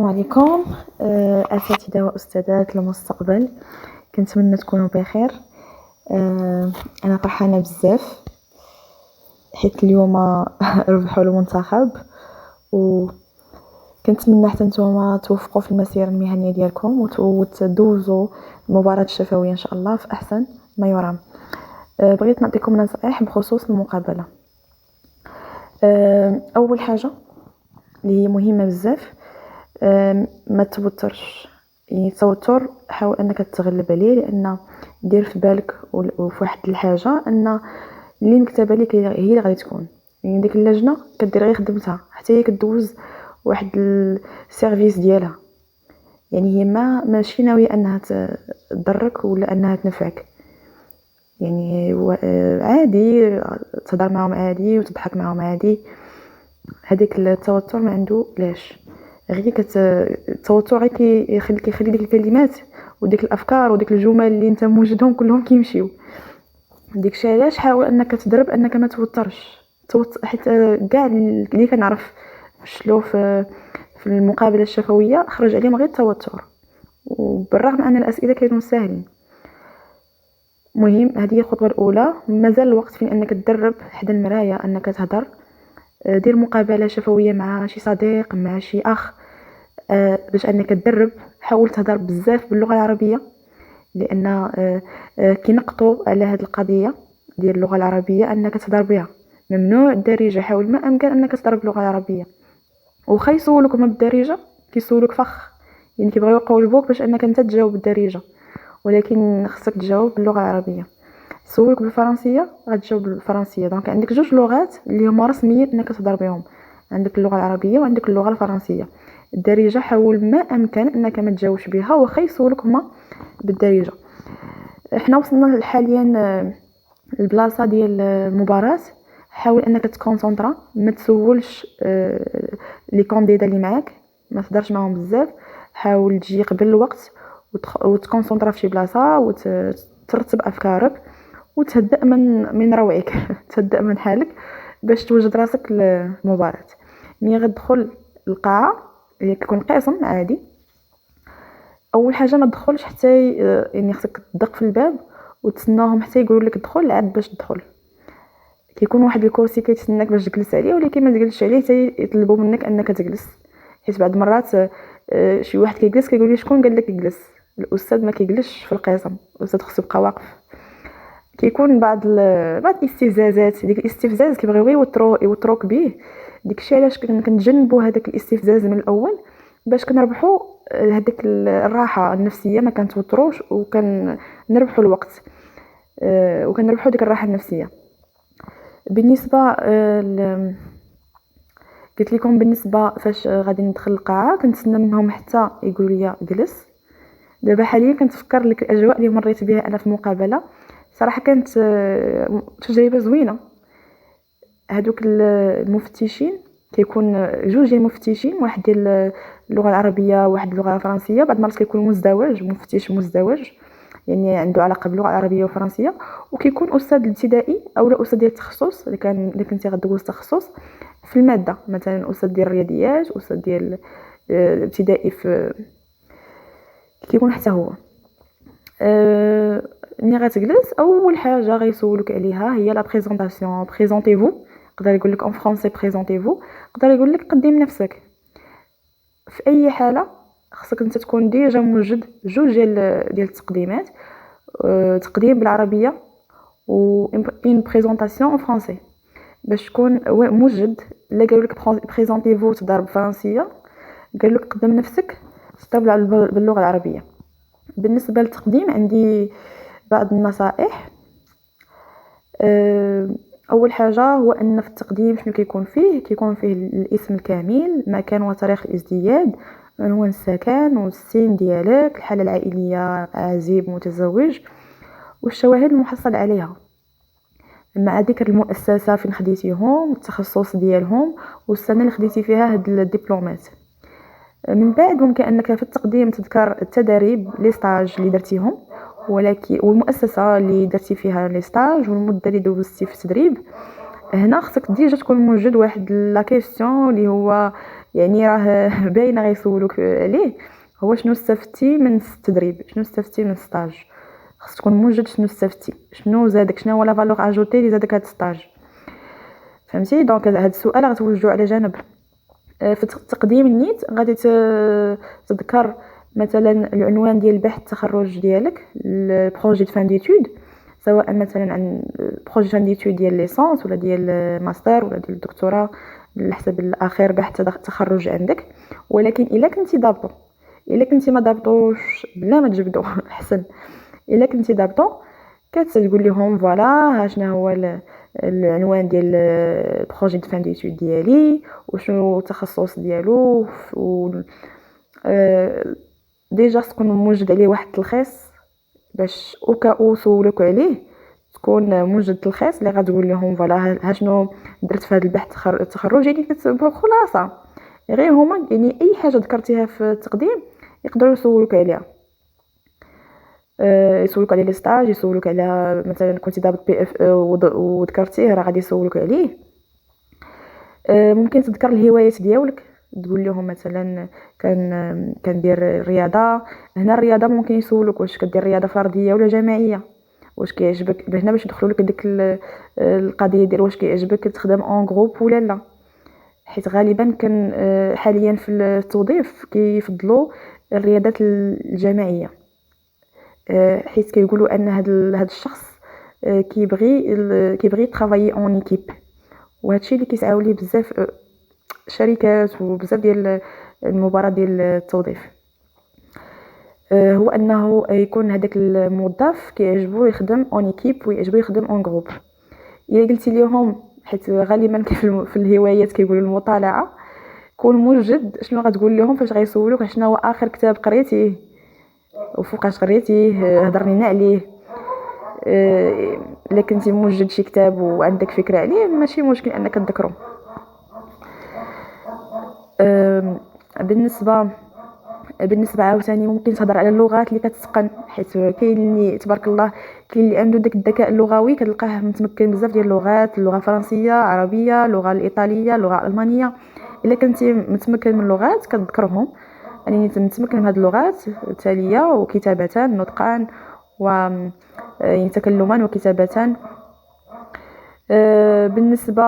السلام عليكم أساتذة وأستاذات المستقبل، كنتمنى تكونوا بخير. أنا فرحانة بزاف حيت اليوم ربحوا المنتخب، وكنتمنى حتى نتوما توفقوا في المسيرة المهنية ديالكم وتدوزوا المباراة الشفوية إن شاء الله في أحسن ما يرام. بغيت نعطيكم نصائح بخصوص المقابلة. أول حاجة اللي هي مهمة بزاف، ما توترش. يعني التوتر حاول انك تتغلب عليه، لان دير في بالك وفي واحد الحاجه ان اللي مكتبه لك هي اللي غادي تكون. يعني ديك اللجنه كدير غير خدمتها حتى هي كدوز واحد السيرفيس ديالها. يعني هي ماشي ناويه انها تضرك ولا انها تنفعك. يعني عادي تهضر معهم عادي وتضحك معهم عادي، هذيك التوتر ما عنده لاش. غير التوتر غير كيخلي ديك الكلمات وديك الافكار وديك الجمل اللي انت موجدهم كلهم كيمشيو. ديكشي علاش حاول انك تدرب انك ما توترش. حيت كاع اللي كنعرف فشلو في المقابله الشفويه خرج عليهم غير التوتر، وبالرغم ان الاسئله كانوا ساهلين. مهم هذه هي الخطوه الاولى. مازال الوقت فين انك تدرب حدا المرايه انك تهضر. دير مقابله شفويه مع شي صديق، مع شي اخ، باش انك تدرب. حاول تهضر بزاف باللغه العربيه، لان كينقطوا على هذه القضيه ديال اللغه العربيه انك تهضر بها. ممنوع الدارجه، حاول ما امكن انك تهضر باللغه العربيه. وخا يسولوك ما بالدارجه كيسولوك فخ، يعني كيبغيو يقولبوك باش انك انت تجاوب بالدارجه، ولكن خصك تجاوب باللغه العربيه. سولك بالفرنسيه غتجاوب بالفرنسيه. دونك عندك جوج لغات اللي هما رسميين انك تهضر بهم، عندك اللغه العربيه وعندك اللغه الفرنسيه. الدارجه حاول ما امكن انك ما تجاوبش بها، واخا يسولك هما بالدارجه. احنا وصلنا حاليا البلاصه ديال المباراه. حاول انك تكونسونطرا، ما تسولش لي كانديدا اللي معاك، ما تهضرش معاهم بزاف. حاول تجي قبل الوقت وتكونسونطرا في شي بلاصه وترتب افكارك وتهدأ من روعك تهدأ من حالك باش توجد راسك للمباراة. ملي غتدخل القاعة هي كيكون قسم عادي، اول حاجه ما تدخلش حتى يعني خصك تدق في الباب وتسناهم حتى يقولوا لك دخل عاد باش تدخل. كيكون واحد الكرسي كيتسناك باش تجلس عليه، ولكن ما تجلسش عليه حتى يطلبوا منك انك تجلس، حيت بعض المرات شي واحد كيجلس كيقول لي شكون قال لك يجلس؟ الاستاذ ما كيجلسش في القسم، الاستاذ خصو يبقى واقف. كيكون بعض الاستفزازات، ديك الاستفزاز كيبغيو يوتروك به. داكشي علاش كنتجنبوا هذاك الاستفزاز من الاول باش كنربحوا هذيك الراحه النفسيه، ما كنتوتروش وكنربحوا الوقت وكنربحوا ديك الراحه النفسيه. بالنسبه قلت لكم بالنسبه فاش غادي ندخل القاعه كنتسنى منهم حتى يقولوا لي جلس. دابا حاليا كنتفكر لك الاجواء اللي مريت بها انا في المقابله، صراحه كانت تجربه زوينه. هذوك المفتشين كيكون جوج ديال المفتشين، واحد ديال اللغه العربيه وواحد اللغه الفرنسيه. بعض المرات كيكون مزدوج، مفتش مزدوج يعني عنده علاقه باللغه العربيه والفرنسيه. وكيكون استاذ الابتدائي او لا استاذ ديال التخصص اللي كنتي غدوز تخصص في الماده، مثلا استاذ ديال الرياضيات، استاذ ديال الابتدائي في كيكون حتى هو. ملي غتجلس اول حاجه غيسولوك عليها هي لا بريزونطاسيون. بريزونتيفو، يقدر يقول لك ان فرونسي بريزونتيفو، يقدر يقول لك قدم نفسك. في اي حاله خصك انت تكون ديجا موجد جوج ديال التقديمات، تقديم بالعربيه و اون بريزونطاسيون ان فرونسي، باش تكون موجد. لا قالوا لك بريزونتيفو تضرب بالفرنسيه، قالوا لك قدم نفسك تضرب باللغه العربيه. بالنسبه للتقديم عندي بعض النصائح. اول حاجه هو ان في التقديم شنو كيكون فيه الاسم الكامل، مكان وتاريخ الازدياد، عنوان السكن والسن ديالك، الحاله العائليه عازب متزوج، والشواهد المحصل عليها مع ذكر المؤسسه فين خديتيهم، التخصص ديالهم، والسنه اللي خديتي فيها هاد الدبلومات. من بعد ممكن انك في التقديم تذكر التدريب لي ستاج اللي درتيهم، ولكن والمؤسسه اللي درتي فيها لي ستاج والمده اللي دوزتي في التدريب. هنا خصك ديجا تكون موجد واحد لا كيسيون اللي هو يعني راه باينه غيسولوك عليه. هو شنو استفدتي من التدريب، شنو استفدتي من الستاج، خصك تكون موجد شنو استفدتي، شنو زادك، شنو هو لا فالور اجوتي اللي زادك هاد الستاج. فهمتي؟ دونك هاد السؤال غتوجهو على جنب. في تقديم النيت غادي تذكر مثلا العنوان ديال البحث التخرج ديالك، البروجي دو فان ديتود، سواء مثلا عن بروجي فان ديتود ديال ليسونس ولا ديال ماستر ولا ديال الدكتوراه، على حسب الاخر بحث التخرج عندك. ولكن الا كنتي ضابطو، الا كنتي ما ضابطوش بلا ما تجبدو احسن، الا كنتي ضابطو كتقول لهم فوالا ها شنو هو العنوان ديال البروجي دو فان ديتود ديالي وشنو التخصص ديالو، و ديجا تكون موجد عليه واحد التلخيص باش او سولوك عليه تكون موجد التلخيص اللي غتقول لهم فوالا ها شنو درت في هذا البحث التخرج. يعني كتبقى خلاصه غير هما، يعني اي حاجه ذكرتيها في التقديم يقدروا يسولوك عليها. يسولوك على لي ستاج، يسولوك على مثلا كنتي ضابط بي اف وذكرتيه راه غادي يسولوك عليه. ممكن تذكر الهوايات ديالك، تقول لهم مثلا كندير الرياضه. هنا الرياضه ممكن يسولوك واش كدير رياضه فرديه ولا جماعيه، واش كيعجبك هنا باش يدخلوا لك ديك القضيه ديال واش كيعجبك تخدم اون جروب ولا لا. حيت غالبا كان حاليا في التوظيف كيفضلوا الرياضات الجماعيه، حيت كيقولوا ان هذا الشخص كيبغي ترافايي اون ايكيب، وهادشي اللي كيسعاو ليه بزاف شركات وبزاف ديال المباراه ديال التوظيف. هو انه يكون هذاك الموظف كيعجبو يخدم اون ايكيب ويعجبو يخدم اون جروب. الا قلتي ليهم، حيت غالبا في الهوايات كيقولوا المطالعه، كون موجد شنو غتقول لهم فاش غيسولوك شنو هو اخر كتاب قريتيه وفوقاش قريتيه، هضر لينا عليه. الا كنتي موجد شي كتاب وعندك فكره عليه ماشي مشكل انك تذكره. بالنسبه عاوتاني ممكن تهضر على اللغات اللي كتتقن، حيت كاين اللي تبارك الله كاين اللي عنده داك الذكاء اللغوي كتلقاه متمكن بزاف ديال اللغات، اللغه الفرنسيه، عربيه، اللغه الايطاليه، اللغه الالمانيه. الا كنتي متمكن من اللغات كتذكرهم، يعني متمكن من هاد اللغات التاليه وكتابه نطقا و يعني تكلما وكتابه. بالنسبه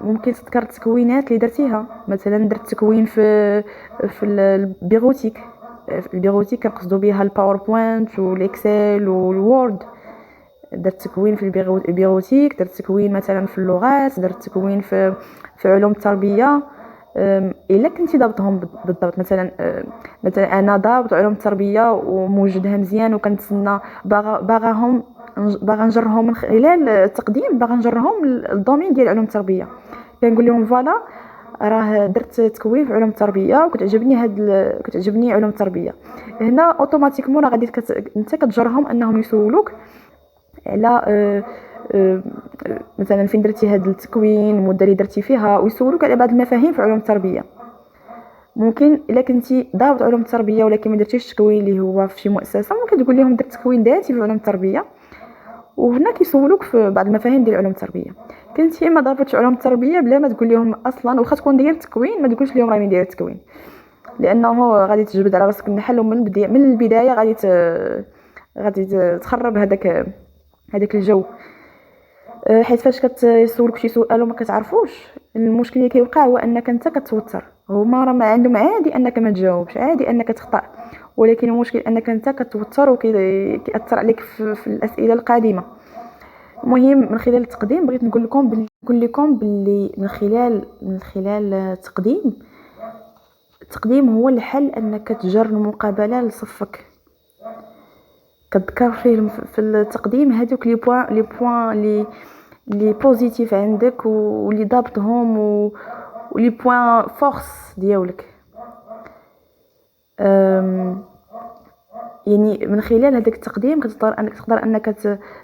ممكن تذكر التكوينات اللي درتيها، مثلا درت تكوين في البيروتيك. البيروتيك كنقصدوا بها الباوربوينت والاكسل والوورد. درت تكوين في البيروتيك، درت تكوين مثلا في اللغات، درت تكوين في علوم التربيه. الا كنتي ضابطهم بالضبط، مثلا انا ضابط علوم التربيه وموجدها مزيان وكنتسنى باغا نجرهم من خلال التقديم، باغا نجرهم الدومين ديال علوم التربيه. كنقول لهم فوالا راه درت تكوين في علوم التربيه وكتعجبني علوم التربيه. هنا اوتوماتيكمون راه غادي انت كتجرهم انهم يسولوك على مثلا فين درتي هذا التكوين، المده اللي درتي فيها، ويسولوك على بعض المفاهيم في علوم التربيه. ممكن الا كنتي ضابط علوم التربيه ولكن ما درتيش التكوين اللي هو في شي مؤسسه، ممكن تقول لهم درت تكوين ذاتي في علوم التربيه، وهنا كيسولوك في بعض المفاهيم ديال علوم التربيه. كنتي ما ضابطش علوم التربيه بلا ما تقول لهم اصلا، واخا تكون داير التكوين ما تقولش لهم راني داير التكوين، لانه غادي تجبد على راسك النحل، ومن البدايه غادي تخرب هذاك الجو. حيت فاش كتسولك شي سؤال وما كتعرفوش، المشكل اللي كيوقع هو انك انت كتوتر. هما راه ما عندهم عادي انك ما تجاوبش، عادي انك تخطا، ولكن المشكل انك انت كتوتر وكيأثر عليك في الاسئله القادمه. المهم من خلال التقديم بغيت نقول لكم باللي من خلال التقديم هو الحل انك تجر المقابله لصفك، كتذكر فيه في التقديم هذوك لي بوين لي بوزيتيف عندك واللي ضابطهم ولي بوين فورس ديالك. يعني من خلال هذاك التقديم تقدر انك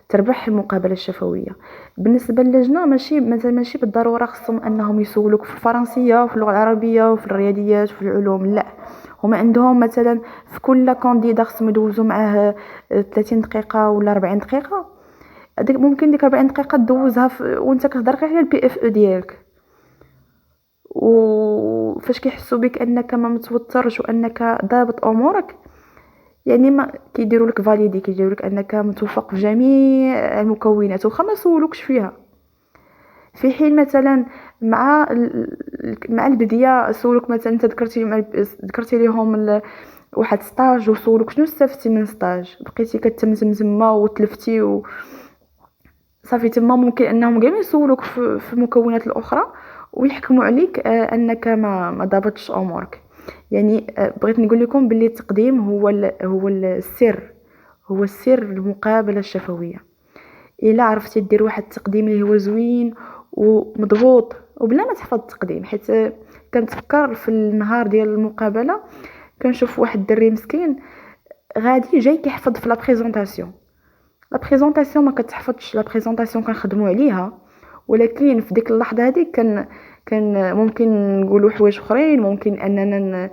تربح المقابله الشفويه. بالنسبه للجنه ماشي بالضروره خصهم انهم يسولوك في الفرنسيه وفي اللغه العربيه وفي الرياضيات وفي العلوم، لا، هما عندهم مثلا في كل كانديدا خصهم يدوزوا معاه 30 دقيقه ولا 40 دقيقه. ممكن ديك 40 دقيقه تدوزها وانت كتهضر غير على البي اف او ديالك، وفاش كيحسوا بك انك ما متوترش وانك ضابط امورك، يعني ما كيديروا لك فاليدي، كيديروا لك انك متوفق في جميع المكونات واخا ما سولوكش فيها. في حين مثلا مع البديه سولوك، مثلا انت ذكرتي ليهم واحد ستاج وسولوك شنو استفدتي من ستاج، بقيتي كتمتم تما وتلفتي صافي. تما ممكن انهم كاع يسولوك في المكونات الاخرى ويحكموا عليك انك ما ضبطش امورك. يعني بغيت نقول لكم باللي التقديم هو السر، هو السر المقابله الشفويه. الا عرفتي دير واحد التقديم اللي هو زوين ومضبوط وبلا ما تحفظ التقديم، حيت كنتفكر في النهار ديال المقابله كنشوف واحد الدري مسكين غادي جاي كيحفظ في لا بريزونطاسيون. لا بريزونطاسيون ما كتحفظش، لا بريزونطاسيون كنخدموا عليها، ولكن في ديك اللحظه هذه كان ممكن نقولوا حوايج اخرين، ممكن اننا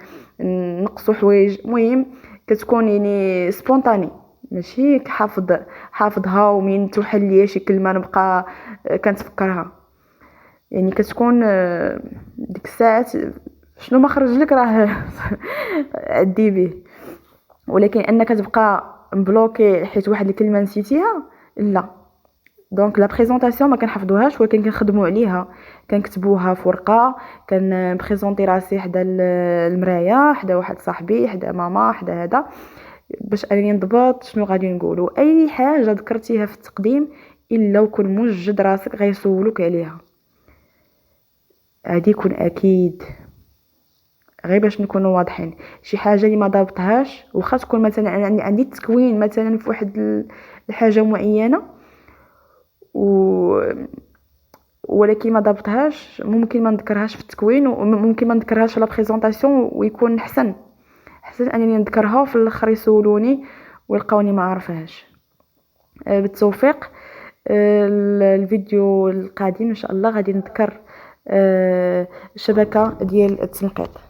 نقصوا حوايج، المهم كتكون يعني سبونطاني، ماشي حافظها ومين توحل ليا شي كلمه نبقى كنتفكرها. يعني كتكون ديك الساعات شنو ما خرج لك راه عدي به. ولكن انك تبقى مبلوكي حيت واحد الكلمه نسيتيها، لا. دونك لا بريزونطاسيون ما كنحفظوهاش، ولكن كنخدموا عليها، كنكتبوها في ورقه، كنبريزونطي راسي حدا المرايه، حدا واحد صاحبي، حدا ماما، حدا هذا، باش اني نضبط شنو غادي نقولوا. اي حاجه ذكرتيها في التقديم الا وكن موجد راسك غيسولوك عليها، هادي يكون اكيد. غير باش نكونوا واضحين، شي حاجه اللي ما ضابطهاش، واخا تكون مثلا عندي التكوين مثلا في واحد الحاجه معينه ولكن ما ضبطهاش، ممكن ما نذكرهاش في التكوين وممكن ما نذكرهاش في لا بريزونطاسيون ويكون احسن انني نذكرها وفي الاخر يسولوني ويلقاوني ما عارفاهاش. بالتوفيق. الفيديو القادم ان شاء الله غادي نذكر الشبكه ديال التنقيط.